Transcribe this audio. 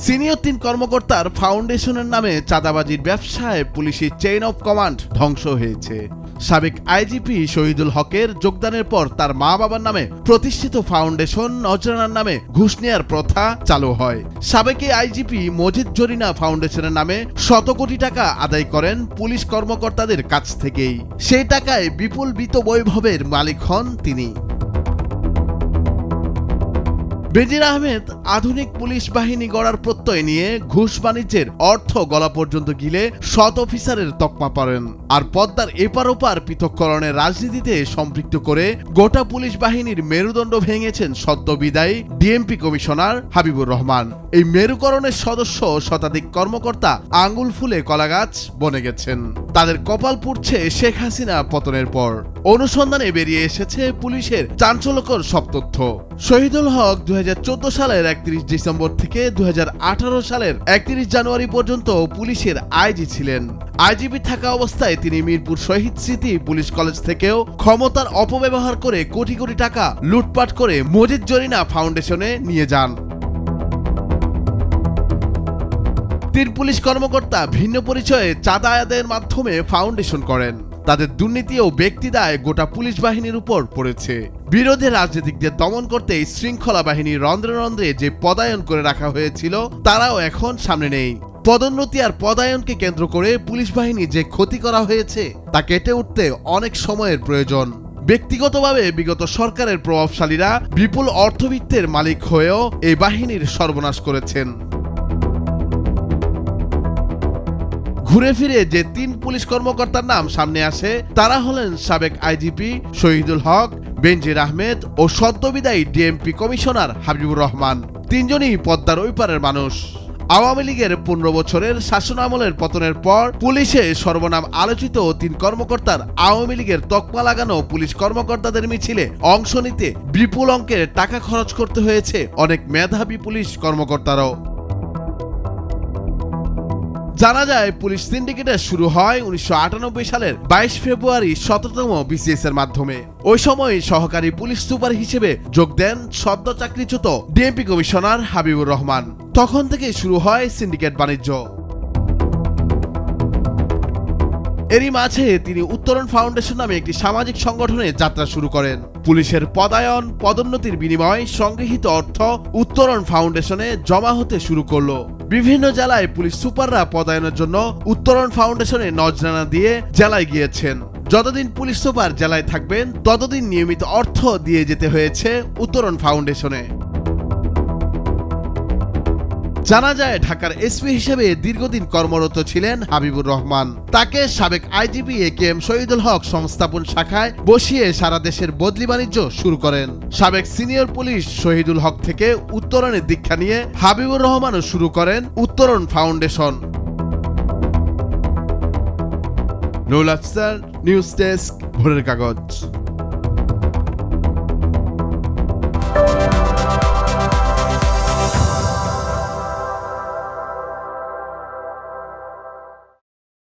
Senior ৩ কর্মকর্তার ফাউন্ডেশনের নামে চাঁদাবাজির ব্যবসায় পুলিশের চেইন অফ কমান্ড ধ্বংস হয়েছে। সাবেক আইজিপি শহীদুল হকের যোগদানের পর তার মা বাবার নামে প্রতিষ্ঠিত ফাউন্ডেশন নজরানার নামে ঘুষ নেয়ার প্রথা চালু হয়। সাবেক আইজিপি মজিদ জরিনা ফাউন্ডেশনের নামে শত কোটি টাকা আদায় করেন পুলিশ কর্মকর্তাদের কাছ থেকেই। সেই টাকায় বিপুল বিত্ত বৈভবের মালিক হন তিনি। বেনজির আহমেদ আধুনিক পুলিশ বাহিনী গড়ার প্রত্যয় নিয়ে ঘুষ বাণিজ্যের অর্থ গলা পর্যন্ত গিলে সৎ অফিসারের তকমা পারেন, আর পদ্মার এপার ওপার পৃথককরণের রাজনীতিতে সম্পৃক্ত করে গোটা পুলিশ বাহিনীর মেরুদণ্ড ভেঙেছেন সদ্য বিদায়ী ডিএমপি কমিশনার হাবিবুর রহমান। এই মেরুকরণের সদস্য শতাধিক কর্মকর্তা আঙ্গুল ফুলে কলাগাছ বনে গেছেন। তাদের কপাল পুড়ছে শেখ হাসিনা পতনের পর। অনুসন্ধানে বেরিয়ে এসেছে পুলিশের চাঞ্চল্যকর সব তথ্য। শহীদুল হক 2014 সালের 31 ডিসেম্বর থেকে 2018 সালের 31 জানুয়ারি পর্যন্ত পুলিশের আইজি ছিলেন। আইজিপি থাকা অবস্থায় তিনি মিরপুর শহীদ স্মৃতি পুলিশ কলেজ থেকেও ক্ষমতার অপব্যবহার করে কোটি কোটি টাকা লুটপাট করে মজিদ জরিনা ফাউন্ডেশনে নিয়ে যান। 3 পুলিশ কর্মকর্তা ভিন্ন পরিচয়ে চাঁদা আদায়ের মাধ্যমে ফাউন্ডেশন করেন। তাদের দুর্নীতি ও ব্যক্তিদায় গোটা পুলিশ বাহিনীর উপর পড়েছে। বিরোধী রাজনীতিকদের দমন করতে শৃঙ্খলা বাহিনীর রন্ধ্রে রন্ধ্রে যে পদায়ন করে রাখা হয়েছিল তারাও এখন সামনে নেই। পদোন্নতি আর পদায়নকে কেন্দ্র করে পুলিশ বাহিনী যে ক্ষতি করা হয়েছে তা কেটে উঠতে অনেক সময়ের প্রয়োজন। ব্যক্তিগতভাবে বিগত সরকারের প্রভাবশালীরা বিপুল অর্থবিত্তের মালিক হয়েও এই বাহিনীর সর্বনাশ করেছেন। ঘুরে ফিরে যে 3 পুলিশ কর্মকর্তার নাম সামনে আসে তারা হলেন সাবেক আইজিপি শহীদুল হক, বেনজির আহমেদ ও সদ্যবিদায়ী ডিএমপি কমিশনার হাবিবুর রহমান। 3 জনই পদ্মার ওই পারের মানুষ। আওয়ামী লীগের 15 বছরের শাসনামলের পতনের পর পুলিশে সর্বনাম আলোচিত 3 কর্মকর্তার আওয়ামী লীগের তকমা লাগানো পুলিশ কর্মকর্তাদের মিছিলে অংশ নিতে বিপুল অঙ্কের টাকা খরচ করতে হয়েছে অনেক মেধাবী পুলিশ কর্মকর্তারাও। জানা যায় পুলিশ সিন্ডিকেটের শুরু হয় 1998 সালের 22 ফেব্রুয়ারি 17তম বিসিএস এর মাধ্যমে। ওই সময় সহকারী পুলিশ সুপার হিসেবে যোগ দেন সদ্য চাকরিচ্যুত ডিএমপি কমিশনার হাবিবুর রহমান। তখন থেকে শুরু হয় সিন্ডিকেট বাণিজ্য। এরই মাঝে তিনি উত্তরণ ফাউন্ডেশন নামে একটি সামাজিক সংগঠনে যাত্রা শুরু করেন। পুলিশের পদায়ন পদোন্নতির বিনিময়ে সংগৃহীত অর্থ উত্তরণ ফাউন্ডেশনে জমা হতে শুরু করলো। বিভিন্ন জেলায় পুলিশ সুপাররা পদায়নের জন্য উত্তরণ ফাউন্ডেশনে নজরানা দিয়ে জেলায় গিয়েছেন। যতদিন পুলিশ সুপার জেলায় থাকবেন ততদিন নিয়মিত অর্থ দিয়ে যেতে হয়েছে উত্তরণ ফাউন্ডেশনে। জানা যায় ঢাকার এসপি হিসেবে দীর্ঘদিন কর্মরত ছিলেন হাবিবুর রহমান। তাকে সাবেক আইজিপি একেএম শহীদুল হক সংস্থাপন শাখায় বসিয়ে সারা দেশের বদলি বাণিজ্য শুরু করেন। সাবেক সিনিয়র পুলিশ শহীদুল হক থেকে উত্তরণের দীক্ষা নিয়ে হাবিবুর রহমানও শুরু করেন উত্তরণ foundation. Nurul Afsar, news desk, ভোরের কাগজ।